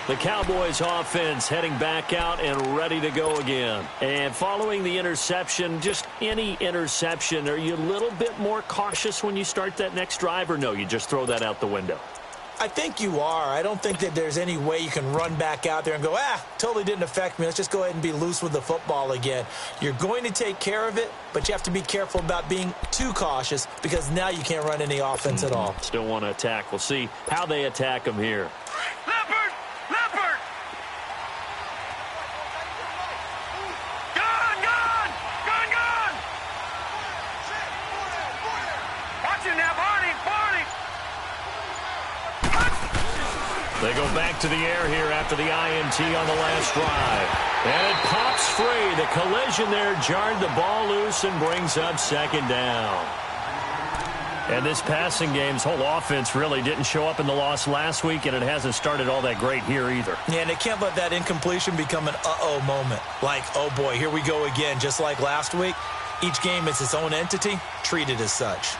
The Cowboys offense heading back out and ready to go again. And following the interception, just any interception, are you a little bit more cautious when you start that next drive, or no, you just throw that out the window? I think you are. I don't think that there's any way you can run back out there and go, totally didn't affect me. Let's just go ahead and be loose with the football again. You're going to take care of it, but you have to be careful about being too cautious because now you can't run any offense at all. Still want to attack. We'll see how they attack them here. Leopard! Leopard! Gone! Gone! Gone! Gone! Watch him now, Barney! Barney! They go back to the air here after the INT on the last drive. And it pops free. The collision there jarred the ball loose and brings up second down. And this passing game's whole offense really didn't show up in the loss last week, and it hasn't started all that great here either. Yeah, and they can't let that incompletion become an uh-oh moment. Like, oh boy, here we go again, just like last week. Each game is its own entity, treated as such.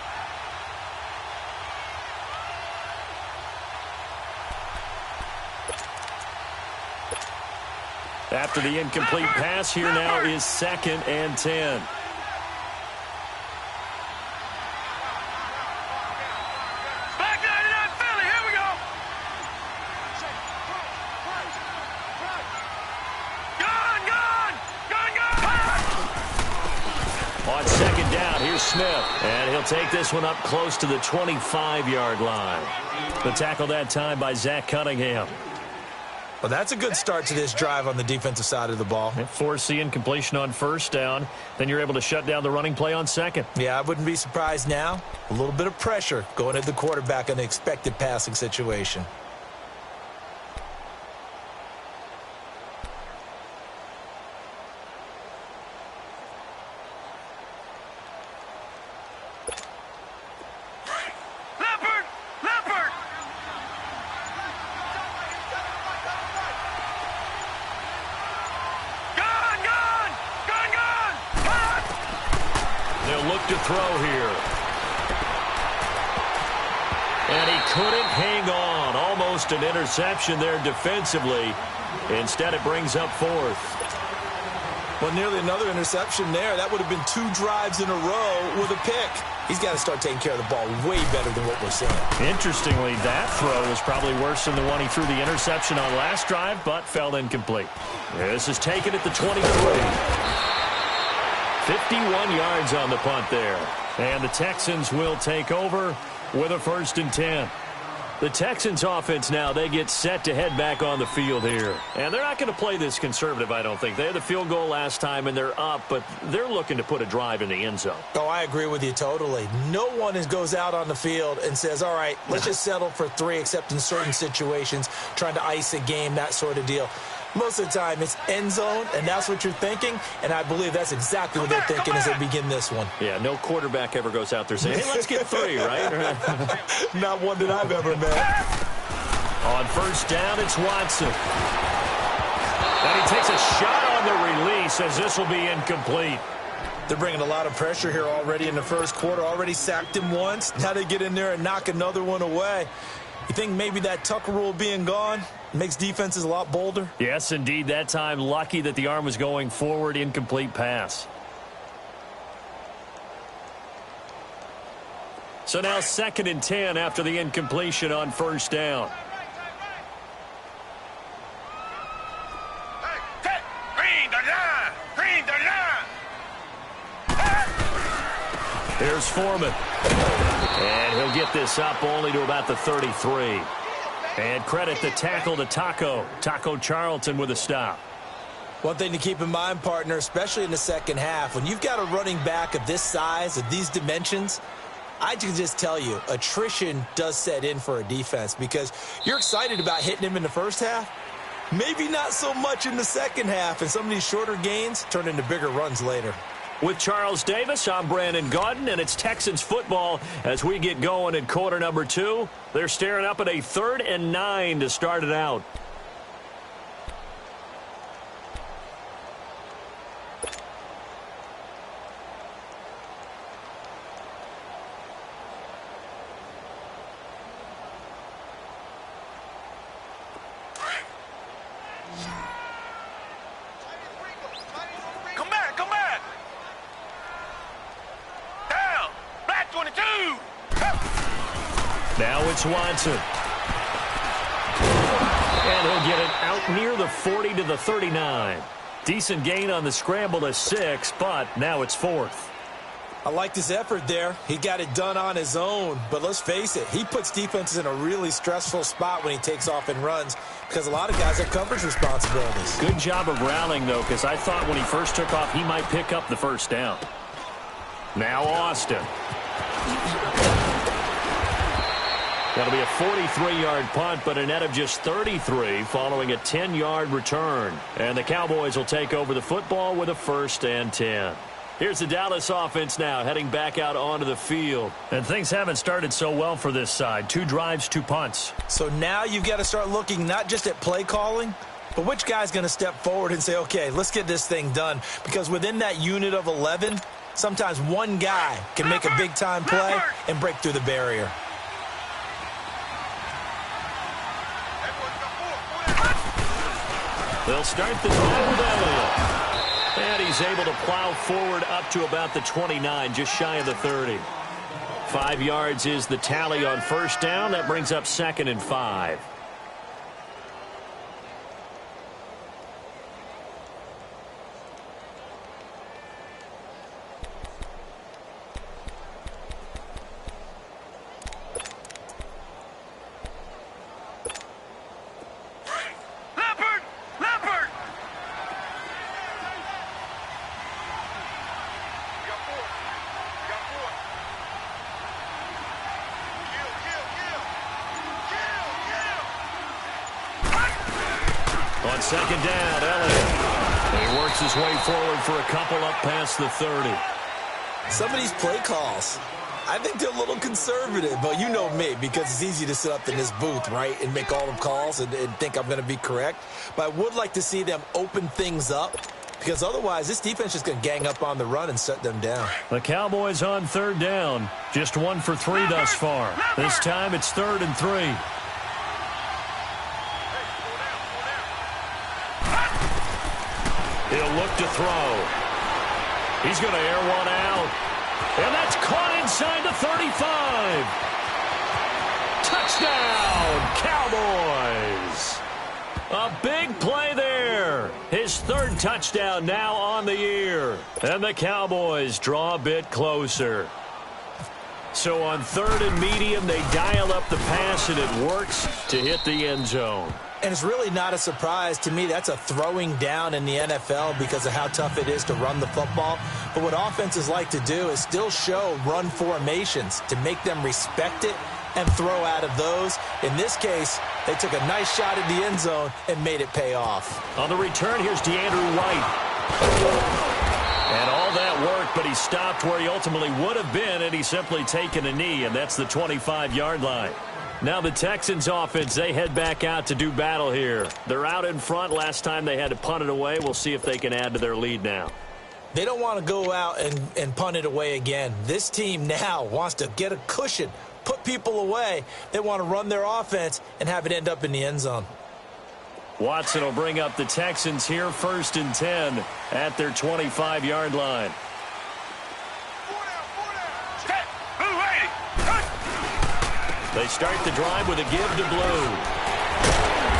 After the incomplete pass, here now is 2nd and 10. Back 99 Philly, here we go! Gone! Gone! Gone! Gone! On 2nd down, here's Smith. And he'll take this one up close to the 25-yard line. The tackle that time by Zach Cunningham. Well, that's a good start to this drive on the defensive side of the ball. Force the incompletion on 1st down. Then you're able to shut down the running play on 2nd. Yeah, I wouldn't be surprised now. A little bit of pressure going at the quarterback in an expected passing situation. Leopard! Leopard! Gone! Gone! Gone! Gone! Gone! They'll look to throw here. And he couldn't hang on. Almost an interception there defensively. Instead, it brings up 4th. Well, nearly another interception there. That would have been 2 drives in a row with a pick. He's got to start taking care of the ball way better than what we're seeing. Interestingly, That throw was probably worse than the one he threw the interception on last drive, but fell incomplete. This is taken at the 23. 51 yards on the punt there. And the Texans will take over with a 1st and 10. The Texans offense now, they get set to head back on the field here. And they're not going to play this conservative, I don't think. They had the field goal last time, and they're up, but they're looking to put a drive in the end zone. Oh, I agree with you totally. No one goes out on the field and says, all right, let's just settle for 3, except in certain situations, trying to ice a game, that sort of deal. Most of the time, it's end zone, and that's what you're thinking, and I believe that's exactly what they're thinking as they begin this one. Yeah, no quarterback ever goes out there saying, hey, let's get 3, right? Not one that I've ever met. On 1st down, it's Watson. And he takes a shot on the release as this will be incomplete. They're bringing a lot of pressure here already in the first quarter. Already sacked him once. Now they get in there and knock another one away. You think maybe that Tucker rule being gone makes defenses a lot bolder? Yes, indeed. That time, lucky that the arm was going forward, incomplete pass. So now 2nd and 10 after the incompletion on 1st down. Here's Foreman. And he'll get this up only to about the 33. And credit the tackle to Taco Charlton with a stop. One thing to keep in mind, partner, especially in the second half, when you've got a running back of this size, of these dimensions, I can just tell you, attrition does set in for a defense because you're excited about hitting him in the first half. Maybe not so much in the second half, and some of these shorter gains turn into bigger runs later. With Charles Davis, I'm Brandon Gaudin, and it's Texans football as we get going in quarter number 2. They're staring up at a 3rd and 9 to start it out. it's Watson. And he'll get it out near the 40 to the 39. Decent gain on the scramble to 6, but now it's 4th. I liked his effort there. He got it done on his own. But let's face it, he puts defenses in a really stressful spot when he takes off and runs because a lot of guys have coverage responsibilities. Good job of rallying, though, because I thought when he first took off, he might pick up the first down. Now Austin. That'll be a 43-yard punt, but a net of just 33 following a 10-yard return. And the Cowboys will take over the football with a 1st and 10. Here's the Dallas offense now, heading back out onto the field. And things haven't started so well for this side. 2 drives, 2 punts. So now you've got to start looking not just at play calling, but which guy's going to step forward and say, okay, let's get this thing done. Because within that unit of 11, sometimes one guy can make a big-time play and break through the barrier. They'll start the drive with Elliott. And he's able to plow forward up to about the 29, just shy of the 30. 5 yards is the tally on first down. That brings up 2nd and 5. On 2nd down, Elliott. He works his way forward for a couple up past the 30. Some of these play calls, I think they're a little conservative, but you know me, because it's easy to sit up in this booth, right, and make all the calls and think I'm going to be correct. But I would like to see them open things up, because otherwise this defense is going to gang up on the run and shut them down. The Cowboys on 3rd down. Just 1 for 3 thus far. This time it's 3rd and 3. He'll look to throw. He's going to air one out. And that's caught inside the 35. Touchdown, Cowboys. A big play there. His 3rd touchdown now on the year. And the Cowboys draw a bit closer. So on 3rd and medium, they dial up the pass, and it works to hit the end zone. And it's really not a surprise to me. That's a throwing down in the NFL because of how tough it is to run the football. But what offenses like to do is still show run formations to make them respect it and throw out of those. In this case, they took a nice shot at the end zone and made it pay off. On the return, here's DeAndre White. And all that work, but he stopped where he ultimately would have been, and he's simply taken a knee, and that's the 25-yard line. Now the Texans offense, they head back out to do battle here. They're out in front. Last time they had to punt it away. We'll see if they can add to their lead now. They don't want to go out and punt it away again. This team now wants to get a cushion, put people away. They want to run their offense and have it end up in the end zone. Watson will bring up the Texans here, 1st and 10 at their 25-yard line. They start the drive with a give to Blue.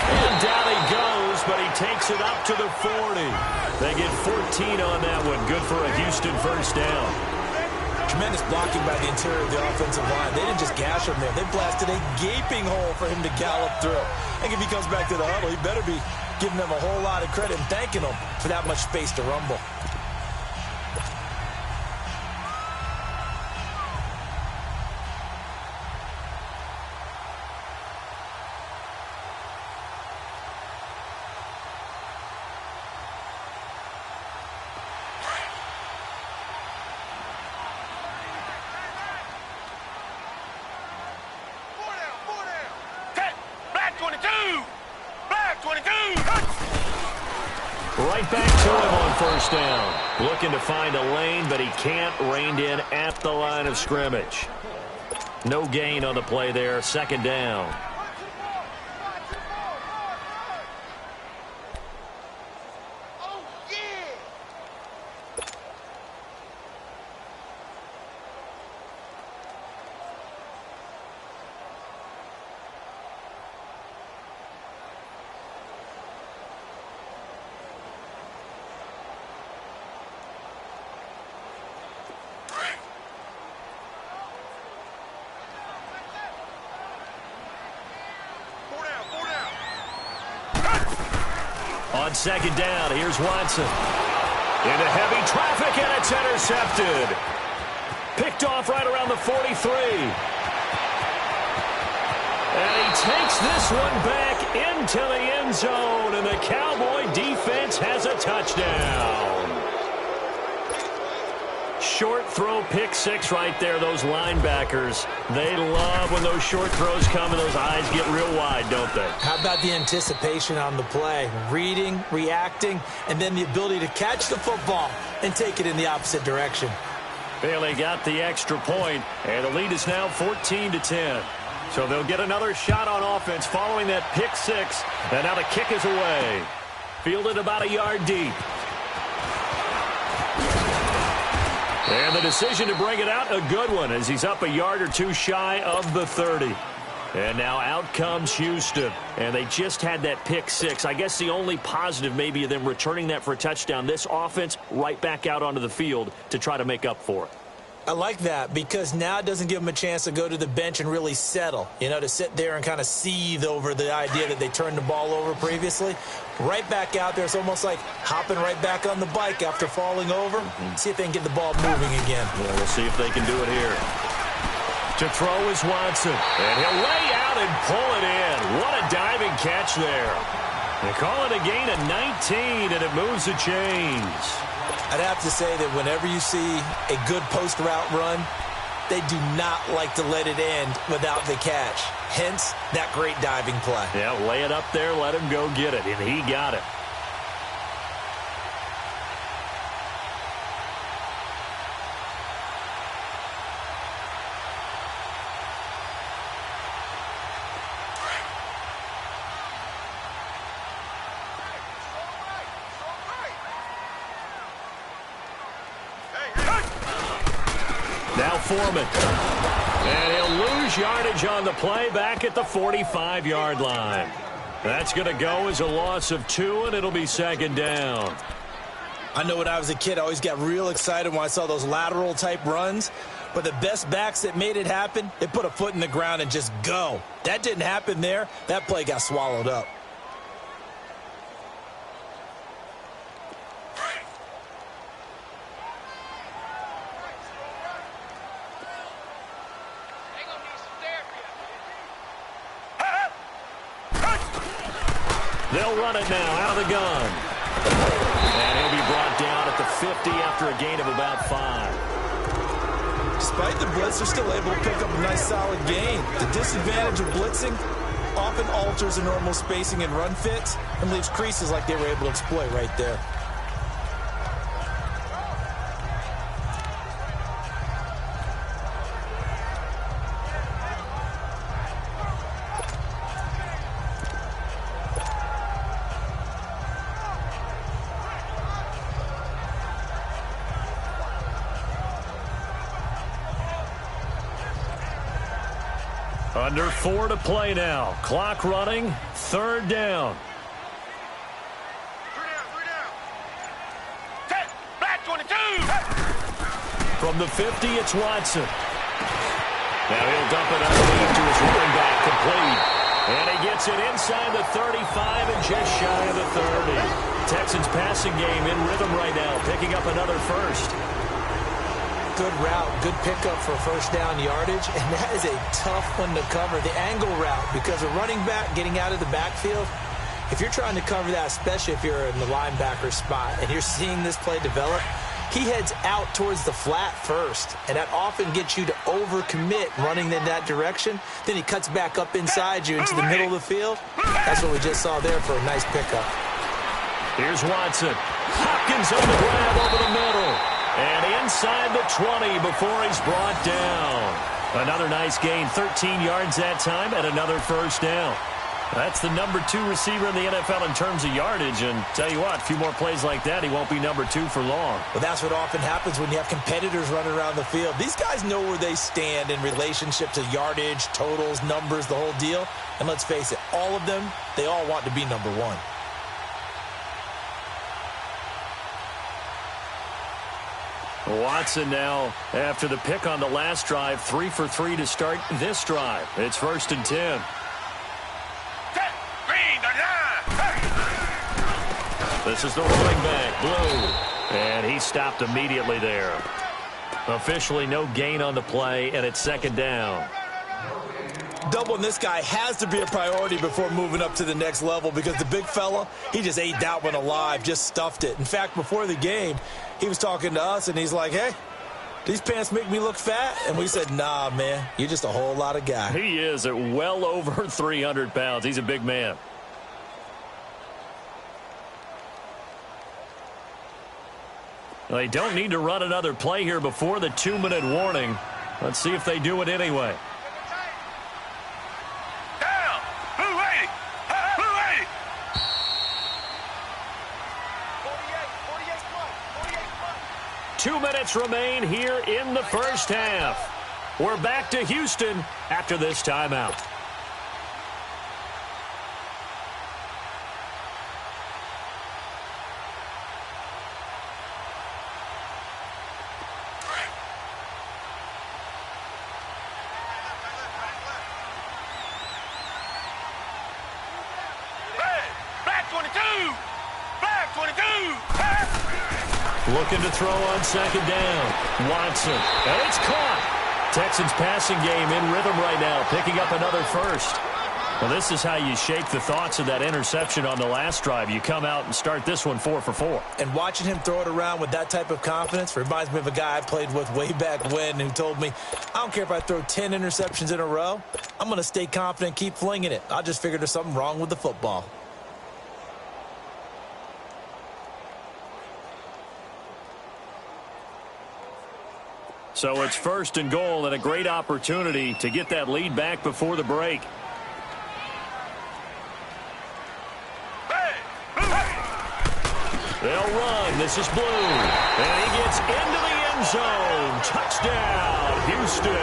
And down he goes, but he takes it up to the 40. They get 14 on that one. Good for a Houston first down. Tremendous blocking by the interior of the offensive line. They didn't just gash him there. They blasted a gaping hole for him to gallop through. I think if he comes back to the huddle, he better be giving them a whole lot of credit and thanking them for that much space to rumble. Right back to him on first down. Looking to find a lane, but he can't. Reined in at the line of scrimmage. No gain on the play there. 2nd down. On second down, here's Watson. Into heavy traffic, and it's intercepted. Picked off right around the 43. And he takes this one back into the end zone, and the Cowboy defense has a touchdown. Short throw, pick six right there. Those linebackers, they love when those short throws come and those eyes get real wide, don't they? How about the anticipation on the play? Reading, reacting, and then the ability to catch the football and take it in the opposite direction. Bailey got the extra point, and the lead is now 14-10. So they'll get another shot on offense following that pick six, and now the kick is away. Fielded about a yard deep. And the decision to bring it out, a good one, as he's up a yard or two shy of the 30. And now out comes Houston. And they just had that pick six. I guess the only positive maybe of them returning that for a touchdown. This offense right back out onto the field to try to make up for it. I like that because now it doesn't give them a chance to go to the bench and really settle, to sit there and kind of seethe over the idea that they turned the ball over previously. Right back out there, it's almost like hopping right back on the bike after falling over. See if they can get the ball moving again. Yeah, we'll see if they can do it here. To throw is Watson, and he'll lay out and pull it in. What a diving catch there. They call it a gain of 19, and it moves the chains. I'd have to say that whenever you see a good post route run, they do not like to let it end without the catch. Hence, that great diving play. Yeah, lay it up there, let him go get it, and he got it. Now Foreman. And he'll lose yardage on the play back at the 45-yard line. That's going to go as a loss of 2, and it'll be second down. I know when I was a kid, I always got real excited when I saw those lateral-type runs. But the best backs that made it happen, they put a foot in the ground and just go. That didn't happen there. That play got swallowed up. They'll run it now out of the gun. And he'll be brought down at the 50 after a gain of about 5. Despite the blitz, they're still able to pick up a nice solid gain. The disadvantage of blitzing often alters the normal spacing and run fits and leaves creases like they were able to exploit right there. Under 4 to play now. Clock running. Third down. 3 down. Set. Black 22. From the 50, it's Watson. Now he'll dump it underneath to his running back, complete. And he gets it inside the 35 and just shy of the 30. Texans passing game in rhythm right now, picking up another first. Good route, good pickup for first down yardage, and that is a tough one to cover. The angle route, because a running back getting out of the backfield, if you're trying to cover that, especially if you're in the linebacker spot, and you're seeing this play develop, he heads out towards the flat first, and that often gets you to overcommit running in that direction. Then he cuts back up inside you into the middle of the field. That's what we just saw there for a nice pickup. Here's Watson. Hopkins on the grab over the middle. And inside the 20 before he's brought down. Another nice gain, 13 yards that time, and another first down. That's the number 2 receiver in the NFL in terms of yardage. And tell you what, a few more plays like that, he won't be number 2 for long. Well, that's what often happens when you have competitors running around the field. These guys know where they stand in relationship to yardage, totals, numbers, the whole deal. And let's face it, all of them, they all want to be number 1. Watson now, after the pick on the last drive, 3 for 3 to start this drive. It's 1st and 10. This is the running back, Blue. And he stopped immediately there. Officially no gain on the play, and it's second down. Doubling this guy has to be a priority before moving up to the next level because the big fella, he just ate that one alive, just stuffed it. In fact, before the game, he was talking to us, and he's like, hey, these pants make me look fat? And we said, nah, man, you're just a whole lot of guy. He is at well over 300 pounds. He's a big man. They don't need to run another play here before the 2-minute warning. Let's see if they do it anyway. Down! Blue 80! Blue 80! 2 minutes remain here in the first half. We're back to Houston after this timeout. Looking to throw on second down. Watson. And it's caught. Texans passing game in rhythm right now, picking up another first. Well, this is how you shake the thoughts of that interception on the last drive. You come out and start this one 4 for 4. And watching him throw it around with that type of confidence reminds me of a guy I played with way back when who told me, I don't care if I throw 10 interceptions in a row. I'm going to stay confident, keep flinging it. I just figured there's something wrong with the football. So it's first and goal and a great opportunity to get that lead back before the break. They'll run. This is Blue. And he gets into the end zone. Touchdown, Houston.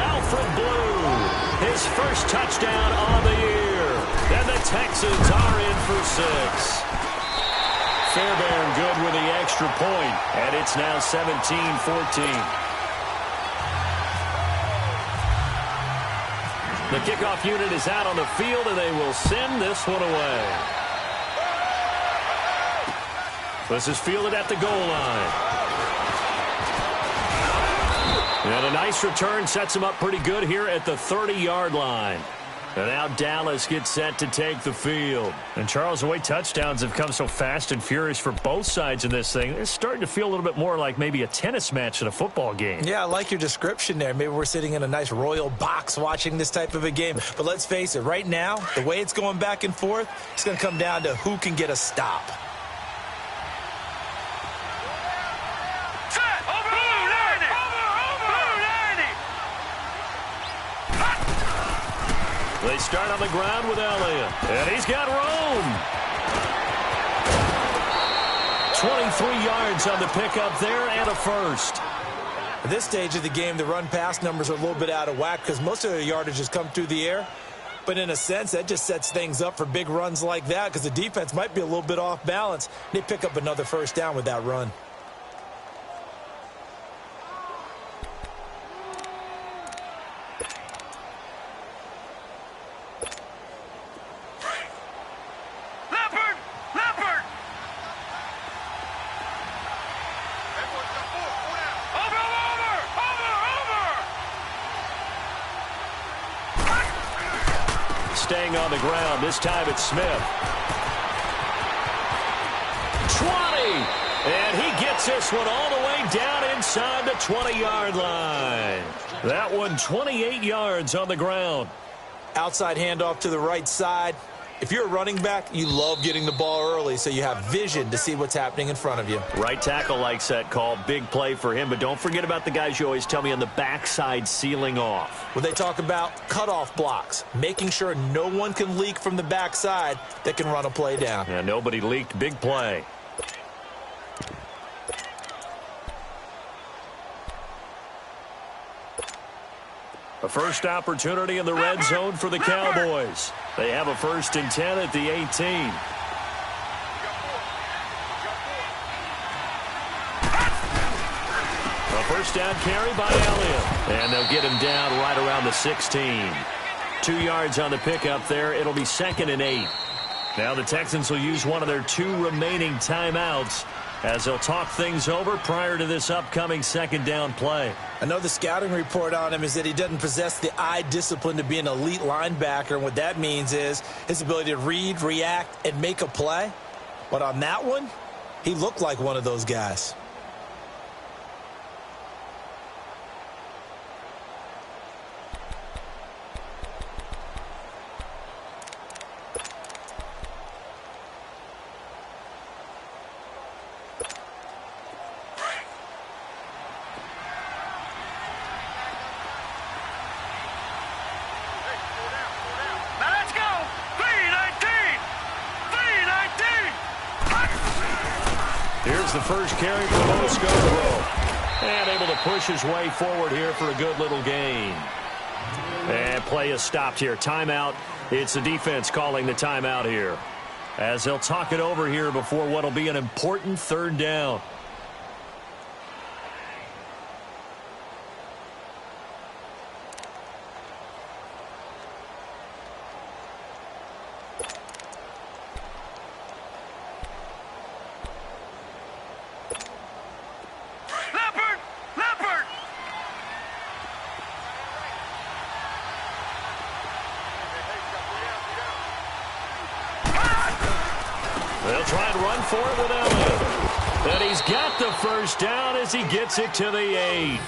Alfred Blue, his first touchdown on the year. And the Texans are in for 6. Fairbairn good with the extra point, and it's now 17-14. The kickoff unit is out on the field, and they will send this one away. This is fielded at the goal line. And a nice return sets him up pretty good here at the 30-yard line. And now Dallas gets set to take the field. And, Charles, the way touchdowns have come so fast and furious for both sides in this thing, it's starting to feel a little bit more like maybe a tennis match than a football game. Yeah, I like your description there. Maybe we're sitting in a nice royal box watching this type of a game. But let's face it, right now, the way it's going back and forth, it's going to come down to who can get a stop. They start on the ground with Elliott. And he's got room. 23 yards on the pickup there and a first. At this stage of the game, the run-pass numbers are a little bit out of whack because most of their yardage has come through the air. But in a sense, that just sets things up for big runs like that because the defense might be a little bit off balance. They pick up another first down with that run. Staying on the ground. This time it's Smith. 20. And he gets this one all the way down inside the 20-yard line. That one 28 yards on the ground. Outside handoff to the right side. If you're a running back, you love getting the ball early so you have vision to see what's happening in front of you. Right tackle likes that call. Big play for him. But don't forget about the guys you always tell me on the backside sealing off. Well, they talk about cutoff blocks, making sure no one can leak from the backside that can run a play down. Yeah, nobody leaked. Big play. A first opportunity in the red zone for the Cowboys. They have a 1st and 10 at the 18. A first down carry by Elliott. And they'll get him down right around the 16. 2 yards on the pickup there. It'll be 2nd and 8. Now the Texans will use one of their 2 remaining timeouts as they'll talk things over prior to this upcoming second down play. I know the scouting report on him is that he doesn't possess the eye discipline to be an elite linebacker. And what that means is his ability to read, react, and make a play. But on that one, he looked like one of those guys. Here's the first carry for Mosco. And able to push his way forward here for a good little gain. And play is stopped here. Timeout. It's the defense calling the timeout here, as they'll talk it over here before what will be an important third down. They'll try and run for it with Elliott. And he's got the first down as he gets it to the 8.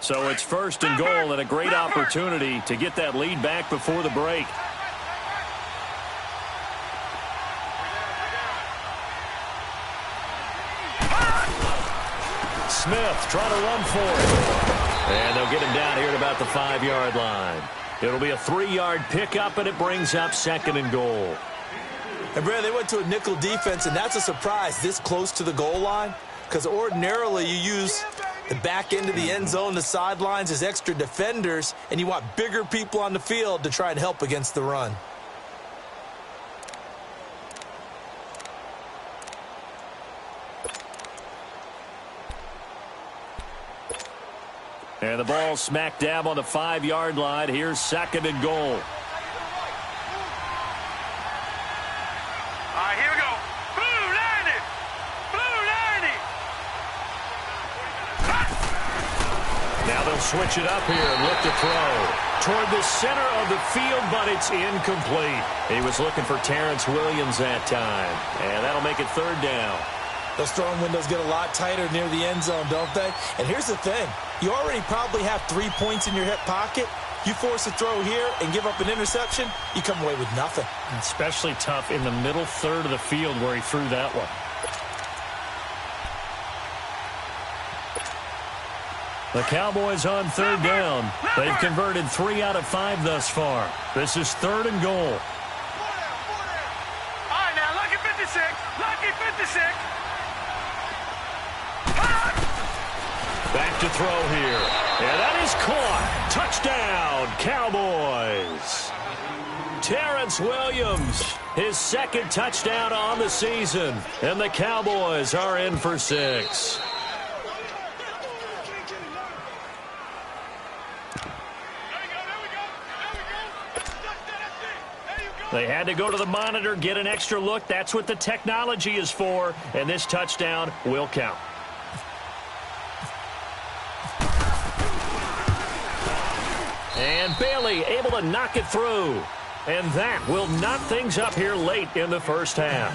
So it's first and goal and a great opportunity to get that lead back before the break. Smith trying to run for it. And they'll get him down here at about the 5-yard line. It'll be a 3-yard pickup, and it brings up second and goal. And, Brad, they went to a nickel defense, and that's a surprise this close to the goal line, because ordinarily you use the back end of the end zone, the sidelines as extra defenders, and you want bigger people on the field to try and help against the run. And the ball smack dab on the 5-yard line. Here's second and goal. All right, here we go. Blue 90. Blue 90. Now they'll switch it up here and look to throw toward the center of the field, but it's incomplete. He was looking for Terrence Williams that time, and that'll make it third down. Those throwing windows get a lot tighter near the end zone, don't they? And here's the thing. You already probably have 3 points in your hip pocket. You force a throw here and give up an interception, you come away with nothing. Especially tough in the middle third of the field where he threw that one. The Cowboys on third down. They've converted 3 out of 5 thus far. This is third and goal. All right, now, lucky 56. Lucky 56. Back to throw here. And that is caught. Touchdown, Cowboys. Terrence Williams, his second touchdown on the season. And the Cowboys are in for 6. They had to go to the monitor, get an extra look. That's what the technology is for. And this touchdown will count. And Bailey able to knock it through. And that will knock things up here late in the first half.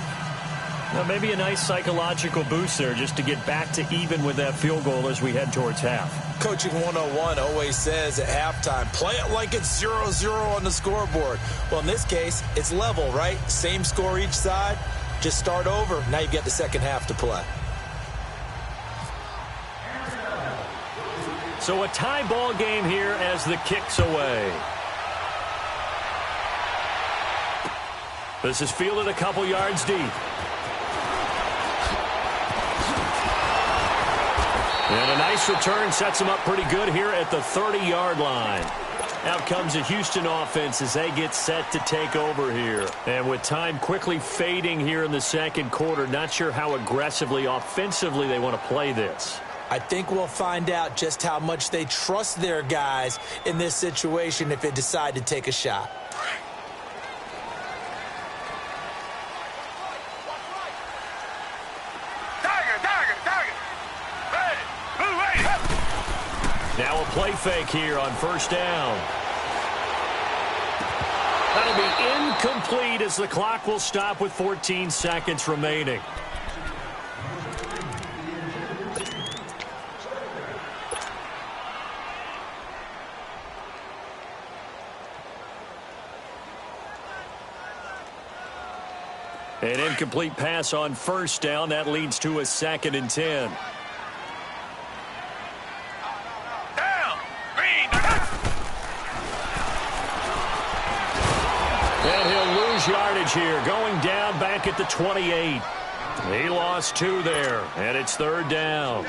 Now, maybe a nice psychological boost there just to get back to even with that field goal as we head towards half. Coaching 101 always says at halftime, play it like it's 0-0 on the scoreboard. Well, in this case, it's level, right? Same score each side. Just start over. Now you get the second half to play. So a tie ball game here as the kick's away. This is fielded a couple yards deep. Nice return, sets them up pretty good here at the 30-yard line. Out comes the Houston offense as they get set to take over here. And with time quickly fading here in the second quarter, not sure how aggressively, offensively they want to play this. I think we'll find out just how much they trust their guys in this situation if they decide to take a shot. Now a play fake here on first down. That'll be incomplete as the clock will stop with 14 seconds remaining. An incomplete pass on first down. That leads to a 2nd and 10. And he'll lose yardage here, going down back at the 28. He lost 2 there, and it's 3rd down.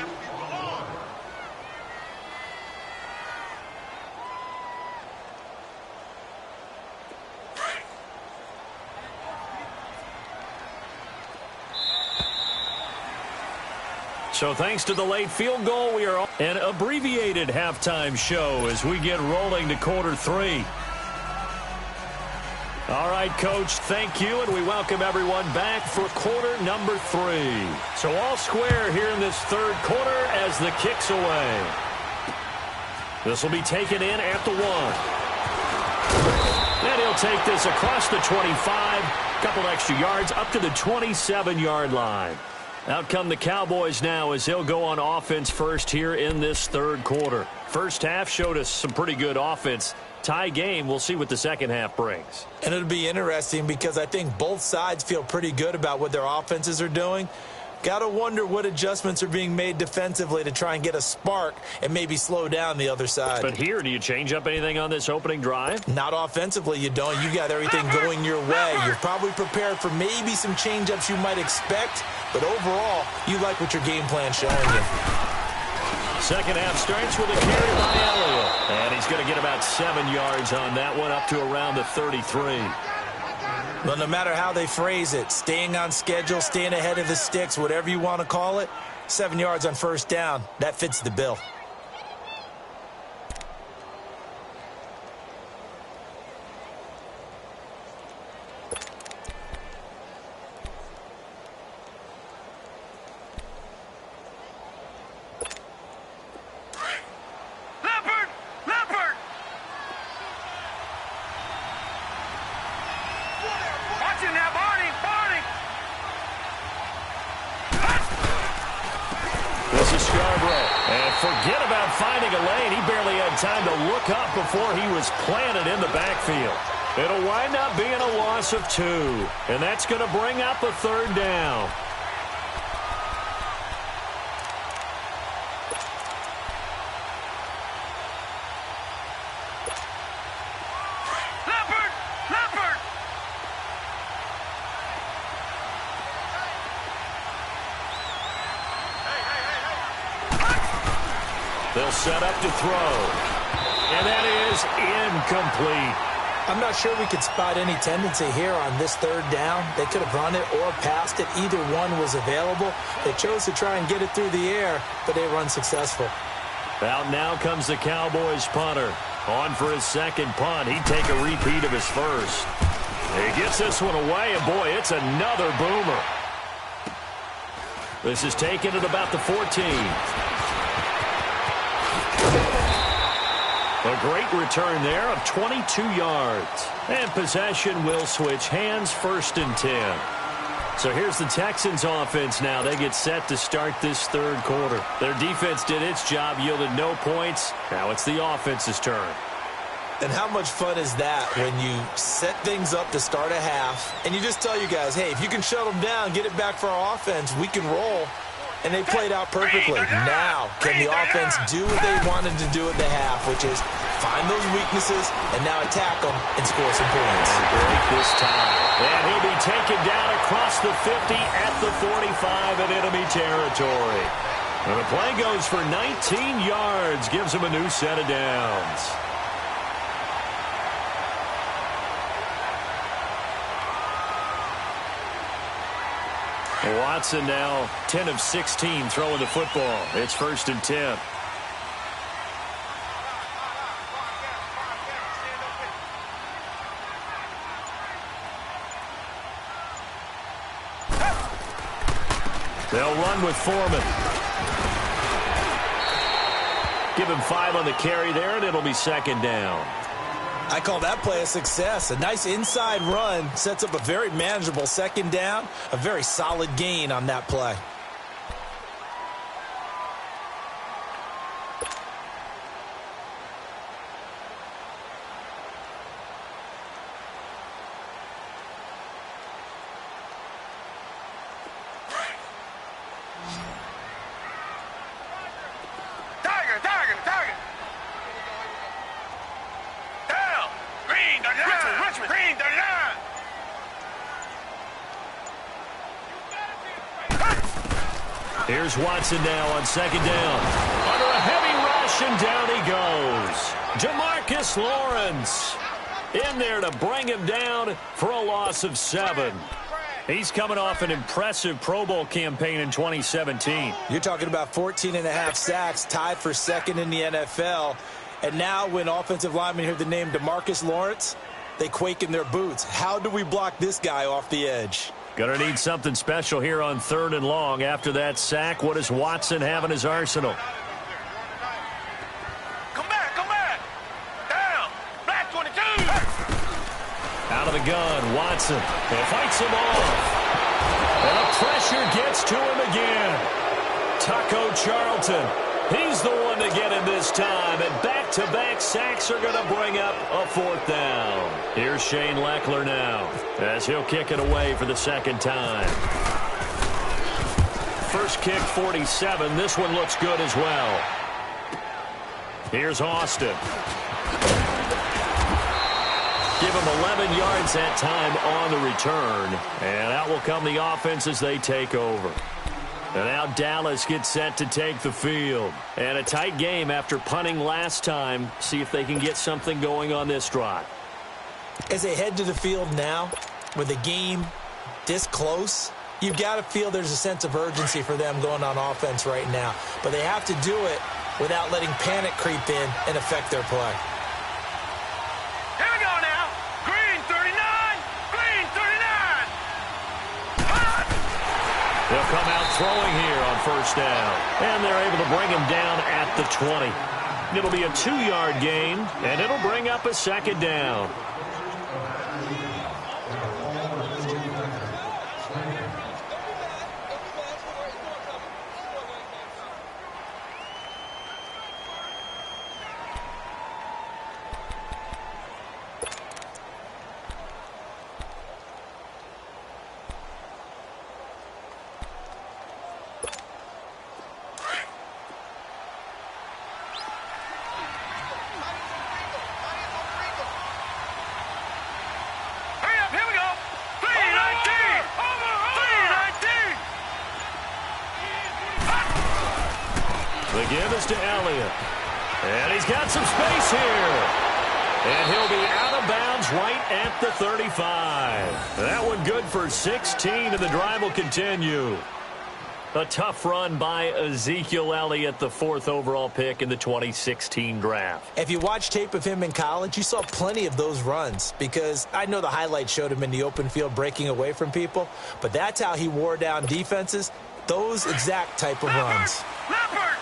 So thanks to the late field goal, we are on an abbreviated halftime show as we get rolling to quarter 3. All right, Coach, thank you, and we welcome everyone back for quarter number 3. So all square here in this 3rd quarter as the kick's away. This will be taken in at the 1. And he'll take this across the 25, couple extra yards up to the 27-yard line. Out come the Cowboys now as they'll go on offense first here in this 3rd quarter. First half showed us some pretty good offense. Tie game, we'll see what the second half brings. And it'll be interesting because I think both sides feel pretty good about what their offenses are doing. Got to wonder what adjustments are being made defensively to try and get a spark and maybe slow down the other side. But here, do you change up anything on this opening drive? Not offensively, you don't. You got everything going your way. You're probably prepared for maybe some change-ups you might expect, but overall, you like what your game plan's showing you. Second half starts with a carry by Elliott. And he's going to get about 7 yards on that one, up to around the 33. Well, no matter how they phrase it, staying on schedule, staying ahead of the sticks, whatever you want to call it, 7 yards on first down, that fits the bill. Forget about finding a lane. He barely had time to look up before he was planted in the backfield. It'll wind up being a loss of 2, and that's going to bring up a 3rd down. They'll set up to throw. And that is incomplete. I'm not sure we could spot any tendency here on this 3rd down. They could have run it or passed it. Either one was available. They chose to try and get it through the air, but they were unsuccessful. Out now comes the Cowboys punter. On for his 2nd punt. He'd take a repeat of his first. He gets this one away, and boy, it's another boomer. This is taken at about the 14. A great return there of 22 yards. And possession will switch hands, 1st and 10. So here's the Texans offense now. They get set to start this 3rd quarter. Their defense did its job, yielded no points. Now it's the offense's turn. And how much fun is that when you set things up to start a half and you just tell you guys, hey, if you can shut them down, get it back for our offense, we can roll. And they played out perfectly. Now, can the offense do what they wanted to do at the half, which is find those weaknesses and now attack them and score some points. Break this time. And he'll be taken down across the 50 at the 45 in enemy territory. Well, the play goes for 19 yards, gives him a new set of downs. Watson now 10 of 16 throwing the football. It's 1st and 10. They'll run with Foreman. Give him 5 on the carry there, and it'll be 2nd down. I call that play a success. A nice inside run sets up a very manageable 2nd down. A very solid gain on that play. Here's Watson now on 2nd down. Under a heavy rush, and down he goes. Jamarcus Lawrence in there to bring him down for a loss of 7. He's coming off an impressive Pro Bowl campaign in 2017. You're talking about 14.5 sacks, tied for 2nd in the NFL. And now when offensive linemen hear the name DeMarcus Lawrence, they quake in their boots. How do we block this guy off the edge? Gonna need something special here on 3rd and long. After that sack, what does Watson have in his arsenal? Come back, come back. Down. Black 22. Out of the gun, Watson. And fights him off. And the pressure gets to him again. Taco Charlton. He's the one to get him this time. And back-to-back sacks are going to bring up a 4th down. Here's Shane Leckler now, as he'll kick it away for the 2nd time. First kick, 47. This one looks good as well. Here's Austin. Give him 11 yards that time on the return. And out will come the offense as they take over. And now Dallas gets set to take the field. And a tight game after punting last time. See if they can get something going on this drive. As they head to the field now, with the game this close, you've got to feel there's a sense of urgency for them going on offense right now. But they have to do it without letting panic creep in and affect their play. Here we go now. Green 39. Green 39. They'll come out throwing here on 1st down. And they're able to bring him down at the 20. It'll be a 2-yard gain, and it'll bring up a 2nd down. The give is to Elliott. And he's got some space here. And he'll be out of bounds right at the 35. That one good for 16, and the drive will continue. A tough run by Ezekiel Elliott, the 4th overall pick in the 2016 draft. If you watch tape of him in college, you saw plenty of those runs, because I know the highlights showed him in the open field breaking away from people, but that's how he wore down defenses, those exact type of runs. Leopard.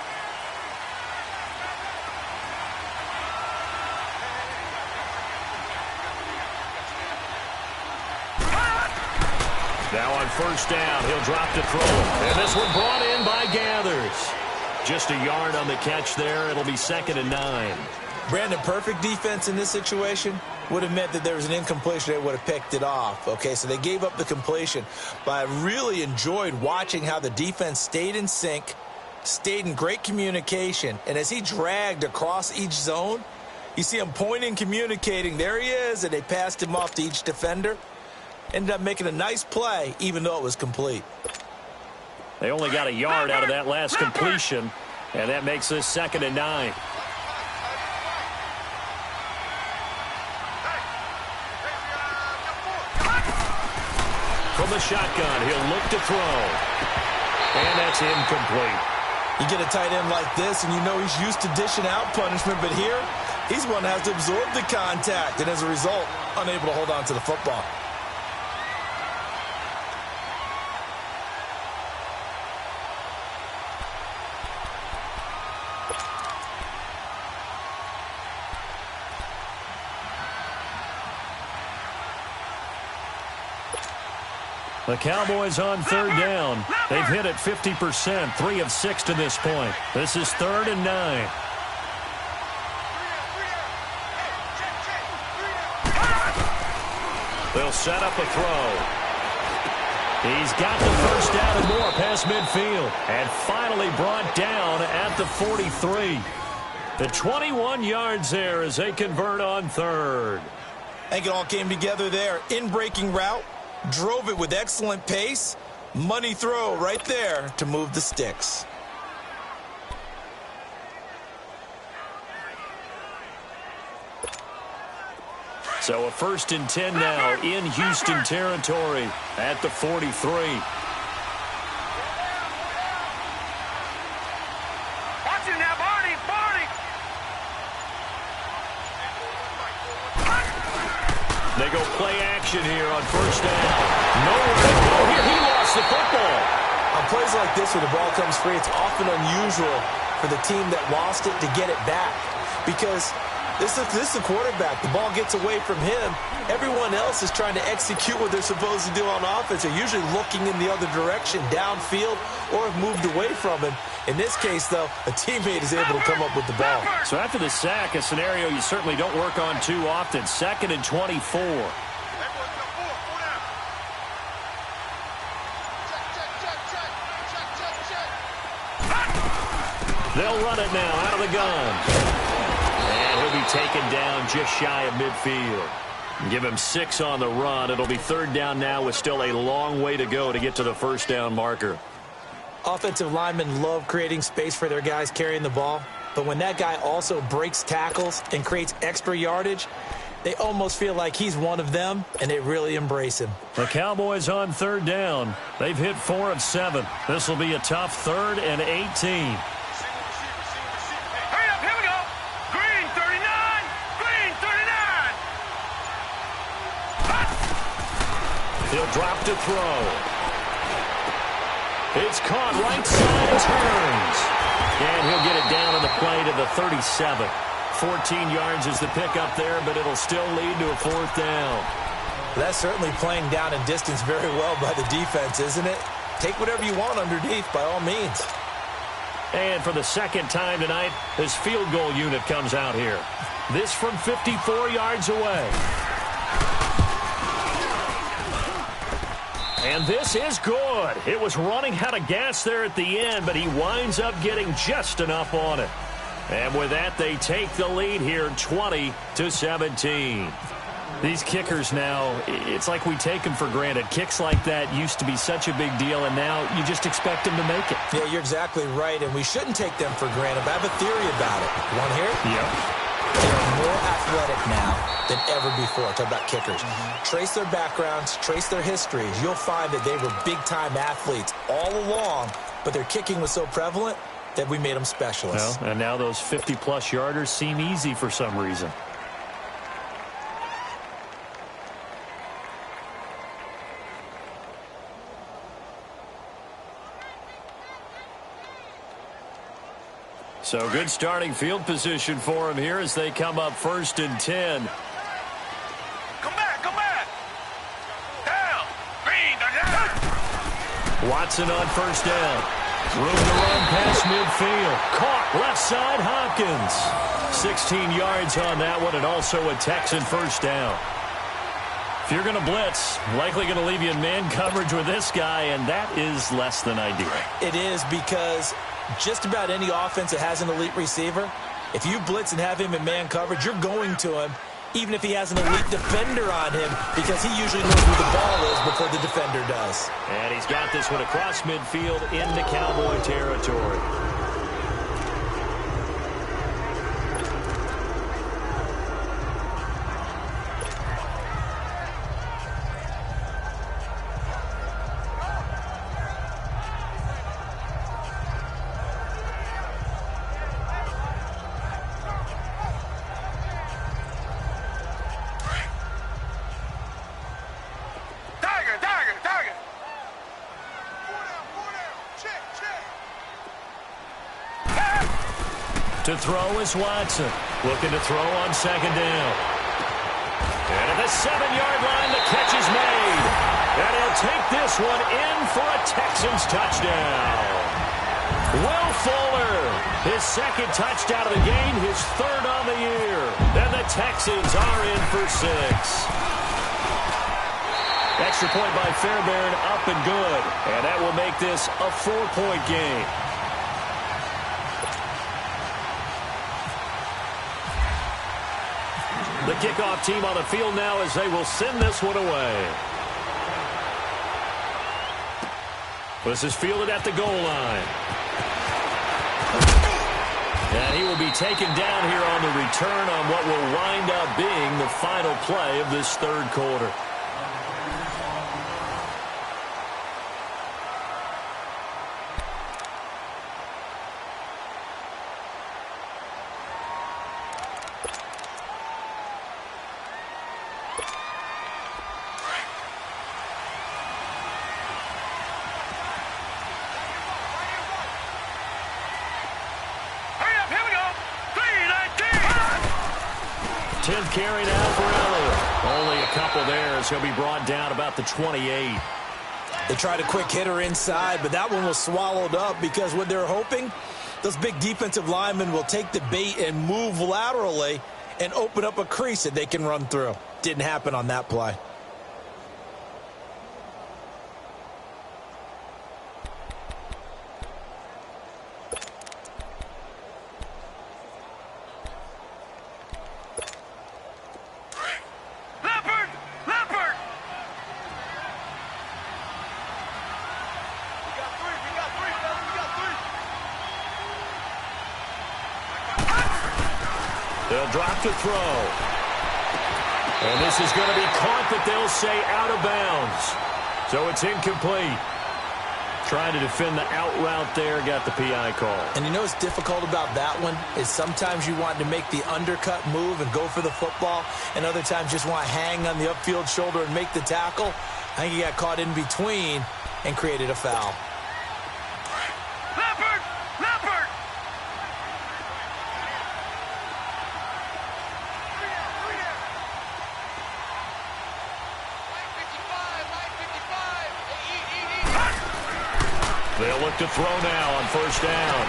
Now on 1st down, he'll drop to throw. And this one brought in by Gathers. Just a yard on the catch there. It'll be 2nd and 9. Brandon, perfect defense in this situation would have meant that there was an incompletion. They would have picked it off. Okay, so they gave up the completion. But I really enjoyed watching how the defense stayed in sync, stayed in great communication. And as he dragged across each zone, you see him pointing, communicating. There he is, and they passed him off to each defender. Ended up making a nice play, even though it was complete. They only got a yard out of that last completion, and that makes this 2nd and 9. From the shotgun, he'll look to throw. And that's incomplete. You get a tight end like this, and you know he's used to dishing out punishment, but here, he's one that has to absorb the contact, and as a result, unable to hold on to the football. The Cowboys on 3rd down. They've hit it 50%, 3 of 6 to this point. This is 3rd and 9. They'll set up a throw. He's got the first down and more past midfield. And finally brought down at the 43. The 21 yards there as they convert on 3rd. I think it all came together there. In-breaking route. Drove it with excellent pace. Money throw right there to move the sticks. So a 1st and 10 now in Houston territory at the 43. Watch him now, Barney! Barney! They go play action here on 1st down. Nowhere to go here. He lost the football. On plays like this where the ball comes free, it's often unusual for the team that lost it to get it back. Because this is the quarterback. The ball gets away from him. Everyone else is trying to execute what they're supposed to do on offense. They're usually looking in the other direction, downfield, or have moved away from him. In this case, though, a teammate is able to come up with the ball. So after the sack, a scenario you certainly don't work on too often. 2nd and 24. They'll run it now out of the gun. And he'll be taken down just shy of midfield. Give him 6 on the run. It'll be 3rd down now with still a long way to go to get to the 1st down marker. Offensive linemen love creating space for their guys carrying the ball. But when that guy also breaks tackles and creates extra yardage, they almost feel like he's one of them, and they really embrace him. The Cowboys on 3rd down. They've hit 4 of 7. This will be a tough 3rd and 18. Hurry up, here we go! Green 39! Green 39! He'll drop to throw. It's caught right side, turns. And he'll get it down on the play to the 37. 14 yards is the pickup there, but it'll still lead to a 4th down. That's certainly playing down and distance very well by the defense, isn't it? Take whatever you want underneath, by all means. And for the 2nd time tonight, this field goal unit comes out here. This from 54 yards away. And this is good. It was running out of gas there at the end, but he winds up getting just enough on it. And with that, they take the lead here 20-17. These kickers now, it's like we take them for granted. Kicks like that used to be such a big deal, and now you just expect them to make it. Yeah, you're exactly right, and we shouldn't take them for granted. But I have a theory about it. You want to hear it? Yeah. They're more athletic now than ever before. Talk about kickers. Trace their backgrounds, trace their histories. You'll find that they were big-time athletes all along, but their kicking was so prevalent that we made them specialists. Well, and now those 50-plus yarders seem easy for some reason. So good starting field position for him here as they come up 1st and 10. Come back, come back! Down! Green, down! Watson on 1st down. Room to run past midfield. Caught left side, Hopkins. 16 yards on that one, and also a Texan 1st down. If you're going to blitz, likely going to leave you in man coverage with this guy, and that is less than ideal. It is, because just about any offense that has an elite receiver, if you blitz and have him in man coverage, you're going to him, even if he has an elite defender on him, because he usually knows where the ball is before the defender does. And he's got this one across midfield into Cowboy territory. To throw is Watson. Looking to throw on second down. And at the 7-yard line, the catch is made. And he'll take this one in for a Texans touchdown. Will Fuller, his second touchdown of the game, his third on the year. And the Texans are in for 6. Extra point by Fairbairn, up and good. And that will make this a 4-point game. The kickoff team on the field now as they will send this one away. This is fielded at the goal line. And he will be taken down here on the return on what will wind up being the final play of this third quarter. Carry now for Elliott. Only a couple there as he'll be brought down about the 28. They tried a quick hitter inside, but that one was swallowed up because what they're hoping, those big defensive linemen will take the bait and move laterally and open up a crease that they can run through. Didn't happen on that play. They'll drop to throw. And this is going to be caught, but they'll say out of bounds. So it's incomplete. Trying to defend the out route there, got the PI call. And you know what's difficult about that one is sometimes you want to make the undercut move and go for the football, and other times just want to hang on the upfield shoulder and make the tackle. I think he got caught in between and created a foul. They'll look to throw now on first down.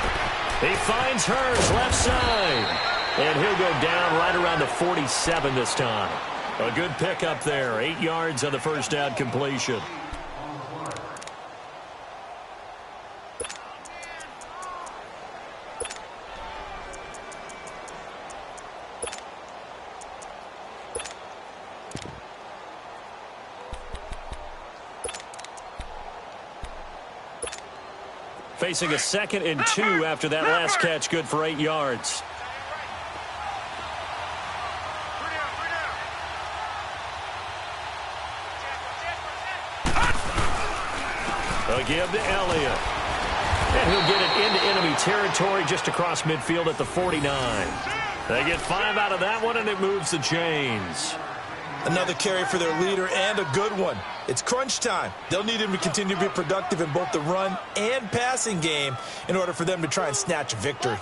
He finds Hurns left side. And he'll go down right around the 47 this time. A good pickup there. 8 yards on the first down completion. Facing a 2nd and 2 after that last catch, good for 8 yards. A give to Elliott. And he'll get it into enemy territory just across midfield at the 49. They get 5 out of that one, and it moves the chains. Another carry for their leader, and a good one. It's crunch time. They'll need him to continue to be productive in both the run and passing game in order for them to try and snatch a victory.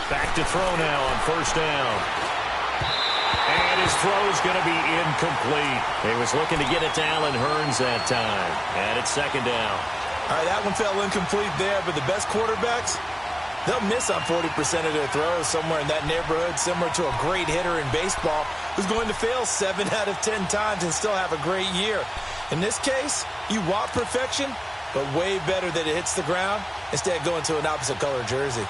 Back to throw now on first down. And his throw is going to be incomplete. He was looking to get it to Allen Hurns that time. And it's 2nd down. All right, that one fell incomplete there, but the best quarterbacks, They'll miss on 40% of their throws, somewhere in that neighborhood, similar to a great hitter in baseball who's going to fail 7 out of 10 times and still have a great year. In this case, you want perfection, but way better that it hits the ground instead of going to an opposite color jersey.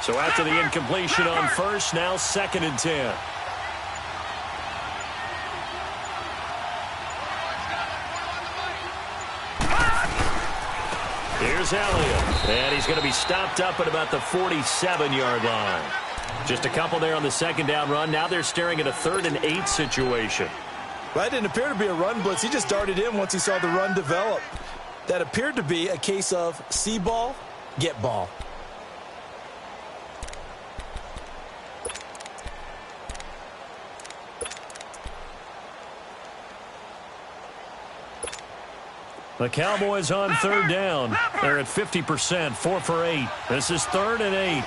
So after the incompletion on first, now 2nd and 10. Here's Elliott, and he's going to be stopped up at about the 47-yard line. Just a couple there on the 2nd down run. Now they're staring at a 3rd and 8 situation. That didn't appear to be a run blitz. He just darted in once he saw the run develop. That appeared to be a case of see ball, get ball. The Cowboys on 3rd down. They're at 50%, 4 for 8. This is 3rd and 8.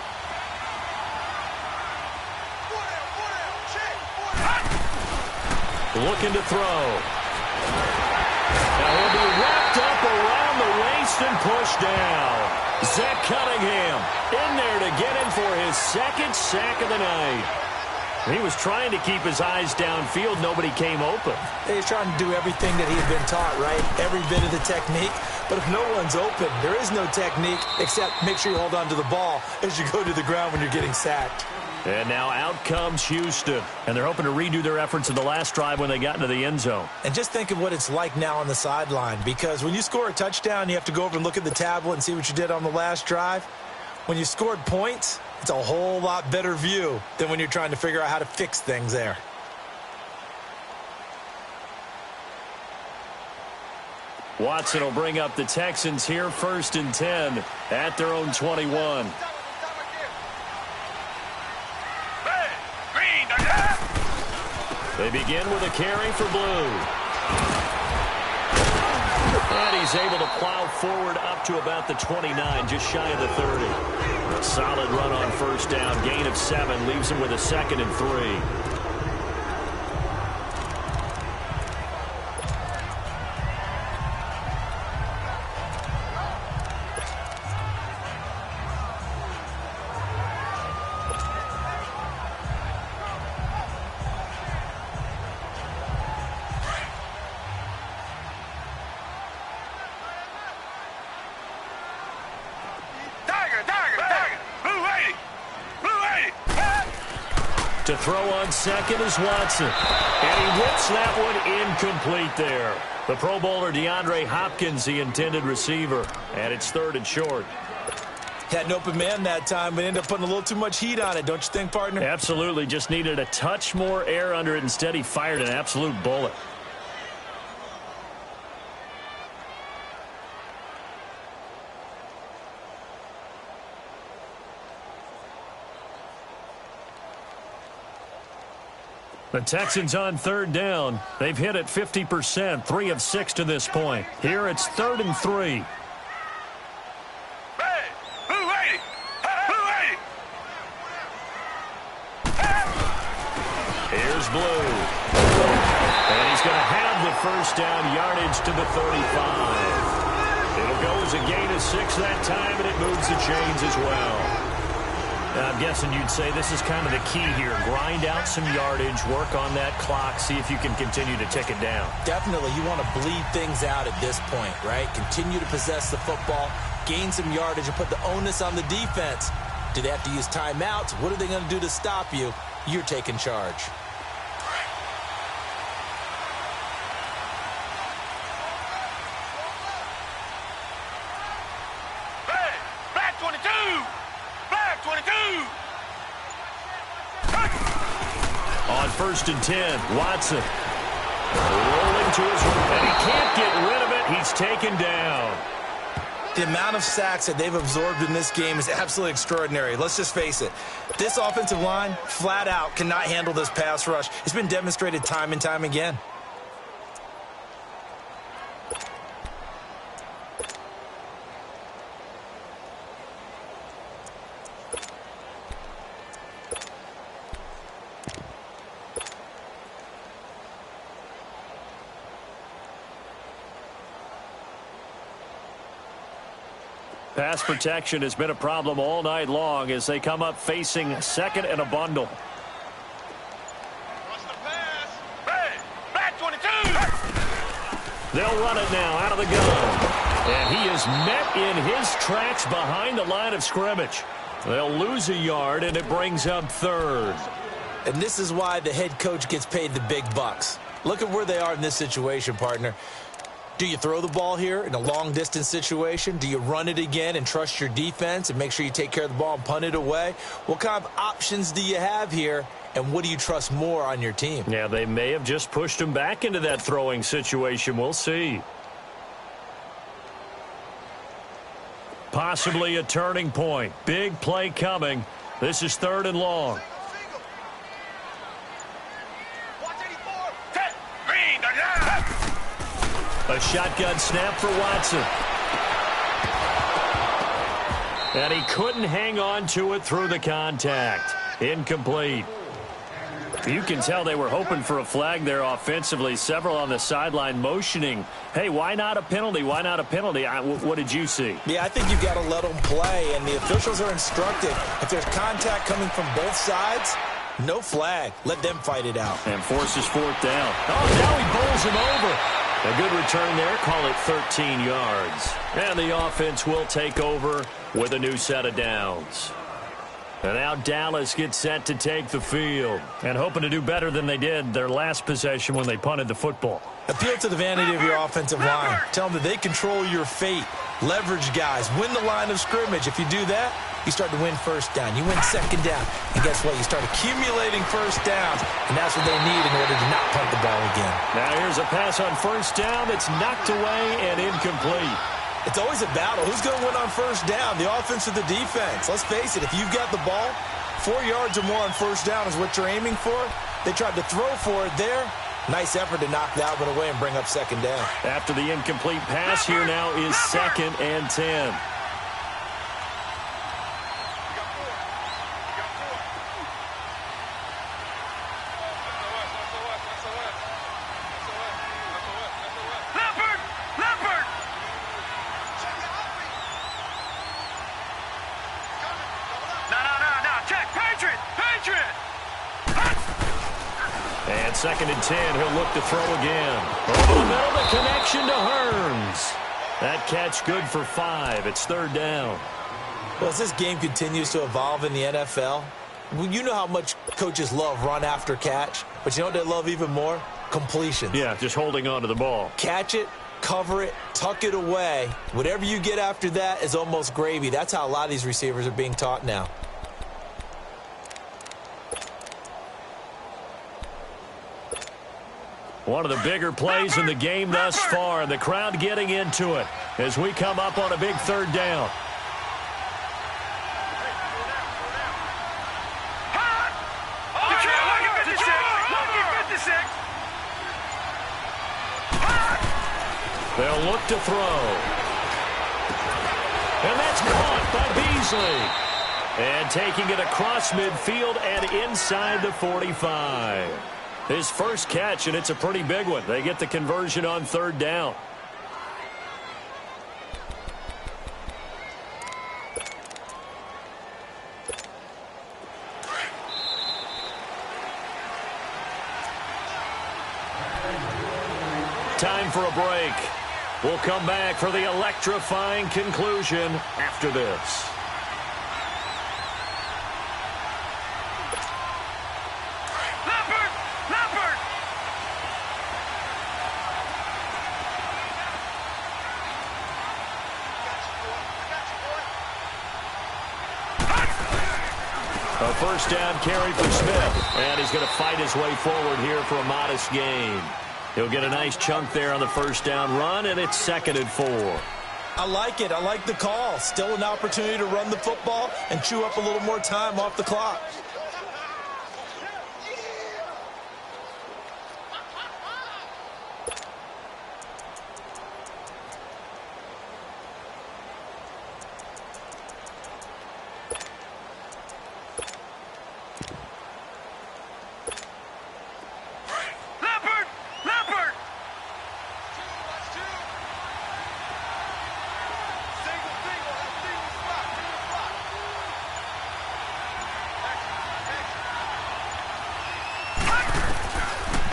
Looking to throw. Now he'll be wrapped up around the waist and pushed down. Zach Cunningham in there to get in for his 2nd sack of the night. He was trying to keep his eyes downfield. Nobody came open. He's trying to do everything that he had been taught, right? Every bit of the technique. But if no one's open, there is no technique except make sure you hold on to the ball as you go to the ground when you're getting sacked. And now out comes Houston. And they're hoping to redo their efforts in the last drive when they got into the end zone. And just think of what it's like now on the sideline. Because when you score a touchdown, you have to go over and look at the tablet and see what you did on the last drive. When you scored points, it's a whole lot better view than when you're trying to figure out how to fix things there. Watson will bring up the Texans here, 1st and 10 at their own 21. They begin with a carry for Blue. And he's able to plow forward up to about the 29, just shy of the 30. A solid run on 1st down. Gain of 7 leaves him with a 2nd and 3. To throw on 2nd is Watson. And he whips that one incomplete there. The Pro Bowler DeAndre Hopkins, the intended receiver. And it's 3rd and short. Had an open man that time, but ended up putting a little too much heat on it, don't you think, partner? Absolutely. Just needed a touch more air under it. Instead, he fired an absolute bullet. The Texans on 3rd down. They've hit it 50%, 3 of 6 to this point. Here it's 3rd and 3. Here's Blue. And he's going to have the 1st down yardage to the 35. It'll go as a gain of 6 that time, and it moves the chains as well. I'm guessing you'd say this is kind of the key here. Grind out some yardage, work on that clock, see if you can continue to tick it down. Definitely. You want to bleed things out at this point, right? Continue to possess the football, gain some yardage, and put the onus on the defense. Do they have to use timeouts? What are they going to do to stop you? You're taking charge. On 1st and 10, Watson rolling to his right, and he can't get rid of it. He's taken down. The amount of sacks that they've absorbed in this game is absolutely extraordinary. Let's just face it. This offensive line, flat out, cannot handle this pass rush. It's been demonstrated time and time again. Pass protection has been a problem all night long as they come up facing second and a bundle. Hey, back 22. They'll run it now out of the gun. And he is met in his tracks behind the line of scrimmage. They'll lose a yard, and it brings up third. And this is why the head coach gets paid the big bucks. Look at where they are in this situation, partner. Do you throw the ball here in a long-distance situation? Do you run it again and trust your defense and make sure you take care of the ball and punt it away? What kind of options do you have here, and what do you trust more on your team? Yeah, they may have just pushed him back into that throwing situation. We'll see. Possibly a turning point. Big play coming. This is third and long. A shotgun snap for Watson. And he couldn't hang on to it through the contact. Incomplete. You can tell they were hoping for a flag there offensively. Several on the sideline motioning, hey, why not a penalty? Why not a penalty? What did you see? Yeah, I think you've got to let them play, and the officials are instructed. If there's contact coming from both sides, no flag. Let them fight it out. And forces fourth down. Oh, now he bowls him over. A good return there. Call it 13 yards. And the offense will take over with a new set of downs. And now Dallas gets set to take the field. And hoping to do better than they did their last possession when they punted the football. Appeal to the vanity of your offensive line. Tell them that they control your fate. Leverage guys. Win the line of scrimmage. If you do that, you start to win first down. You win second down. And guess what? You start accumulating first downs. And that's what they need in order to not punt the ball again. Now here's a pass on first down that's knocked away and incomplete. It's always a battle. Who's going to win on first down, the offense or the defense? Let's face it, if you've got the ball, 4 yards or more on first down is what you're aiming for. They tried to throw for it there. Nice effort to knock that one away and bring up second down. After the incomplete pass, here now is 2nd and 10. And 2nd and 10, he'll look to throw again. Over the middle, the connection to Hearns. That catch good for 5. It's 3rd down. Well, as this game continues to evolve in the NFL, you know how much coaches love run after catch, but you know what they love even more? Completions. Yeah, just holding on to the ball. Catch it, cover it, tuck it away. Whatever you get after that is almost gravy. That's how a lot of these receivers are being taught now. One of the bigger plays in the game thus far. The crowd getting into it as we come up on a big 3rd down. They'll look to throw. And that's caught by Beasley. And taking it across midfield and inside the 45. His first catch, and it's a pretty big one. They get the conversion on 3rd down. Time for a break. We'll come back for the electrifying conclusion after this. A first down carry for Smith, and he's going to fight his way forward here for a modest gain. He'll get a nice chunk there on the first down run, and it's 2nd and 4. I like it. I like the call. Still an opportunity to run the football and chew up a little more time off the clock.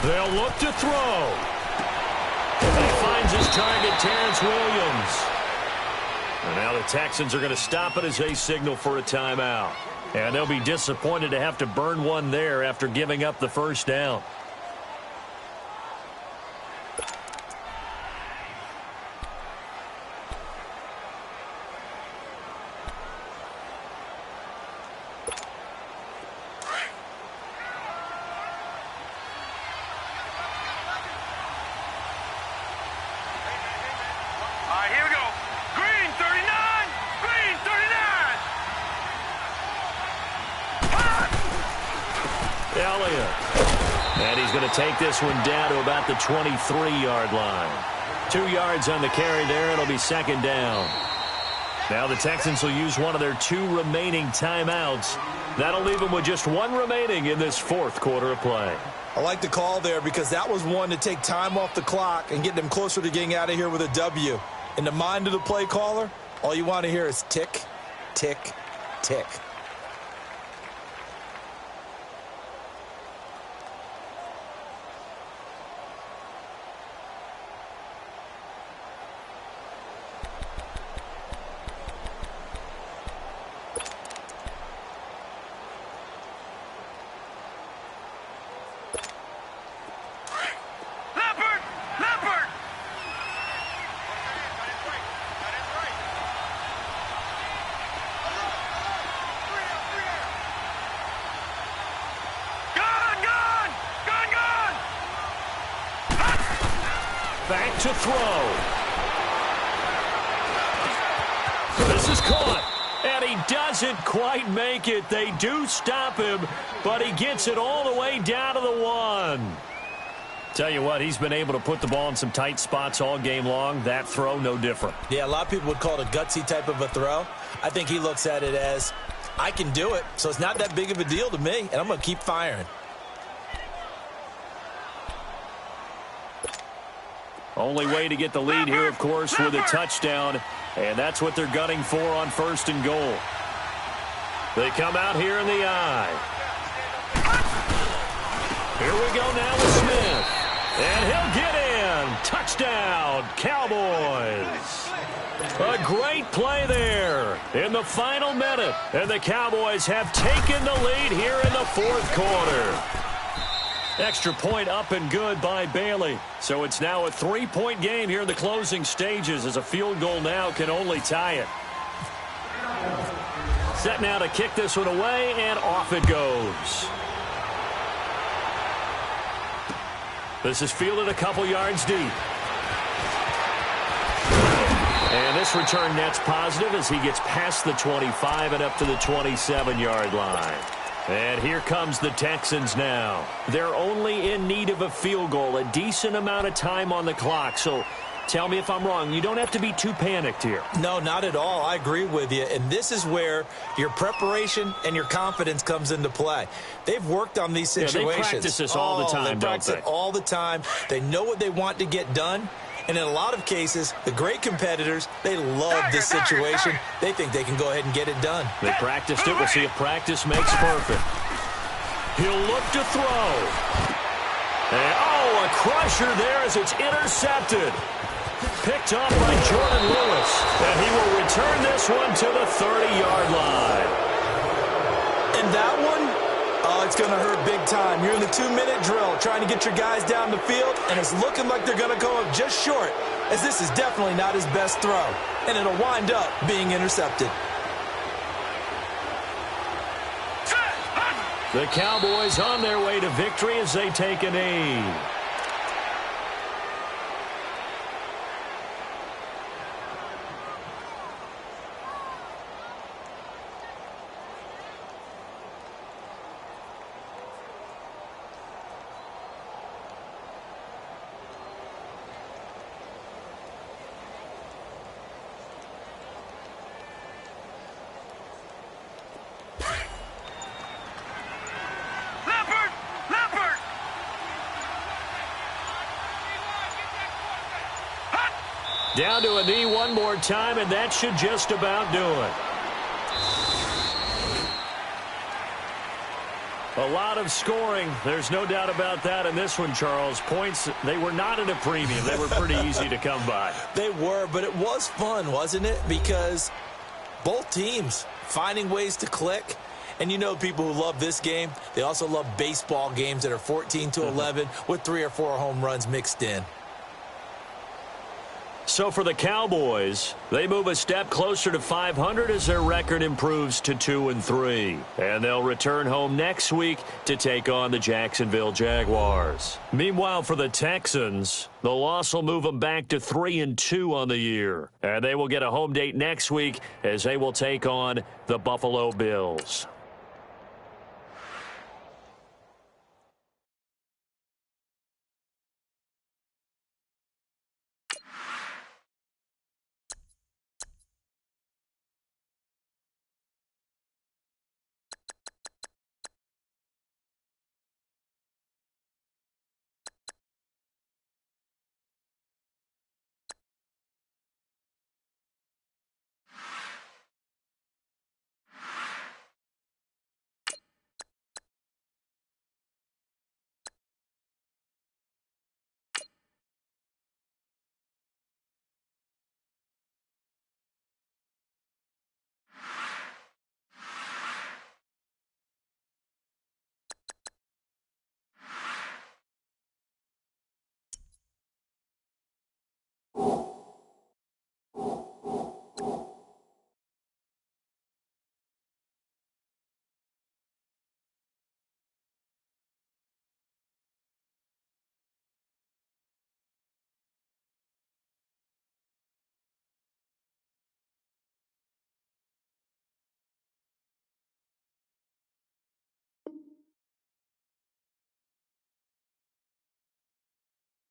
They'll look to throw. He finds his target, Terrence Williams. And now the Texans are going to stop it as they signal for a timeout. And they'll be disappointed to have to burn one there after giving up the first down. And he's going to take this one down to about the 23-yard line. 2 yards on the carry there. It'll be second down. Now the Texans will use one of their 2 remaining timeouts. That'll leave them with just 1 remaining in this fourth quarter of play. I like the call there because that was one to take time off the clock and get them closer to getting out of here with a W. In the mind of the play caller, all you want to hear is tick, tick, tick. Back to throw. This is caught. And he doesn't quite make it. They do stop him, but he gets it all the way down to the 1. Tell you what, he's been able to put the ball in some tight spots all game long. That throw, no different. Yeah, a lot of people would call it a gutsy type of a throw. I think he looks at it as, I can do it, so it's not that big of a deal to me, and I'm going to keep firing. Only way to get the lead here, of course, with a touchdown. And that's what they're gunning for on 1st and goal. They come out here in the I. Here we go now with Smith. And he'll get in. Touchdown, Cowboys. A great play there in the final minute. And the Cowboys have taken the lead here in the fourth quarter. Extra point up and good by Bailey. So it's now a 3-point game here in the closing stages as a field goal now can only tie it. Set now to kick this one away, and off it goes. This is fielded a couple yards deep. And this return net's positive as he gets past the 25 and up to the 27-yard line. And here comes the Texans now. They're only in need of a field goal, a decent amount of time on the clock. So tell me if I'm wrong. You don't have to be too panicked here. No, not at all. I agree with you. And this is where your preparation and your confidence comes into play. They've worked on these situations. Yeah, they practice this all the time, they practice it all the time. They know what they want to get done. And in a lot of cases, the great competitors, they love this situation. They think they can go ahead and get it done. They practiced it. We'll see if practice makes perfect. He'll look to throw. And, a crusher there as it's intercepted. Picked off by Jordan Lewis. And he will return this one to the 30-yard line. And that one, it's going to hurt big time. You're in the 2-minute drill trying to get your guys down the field, and it's looking like they're going to go up just short, as this is definitely not his best throw, and it'll wind up being intercepted. The Cowboys on their way to victory as they take a knee. Down to a knee one more time, and that should just about do it. A lot of scoring. There's no doubt about that in this one, Charles. Points, they were not at a premium. They were pretty easy to come by. They were, but it was fun, wasn't it? Because both teams finding ways to click. And you know people who love this game, they also love baseball games that are 14-11 with 3 or 4 home runs mixed in. So for the Cowboys, they move a step closer to 500 as their record improves to 2-3. And they'll return home next week to take on the Jacksonville Jaguars. Meanwhile, for the Texans, the loss will move them back to 3-2 on the year. And they will get a home date next week as they will take on the Buffalo Bills.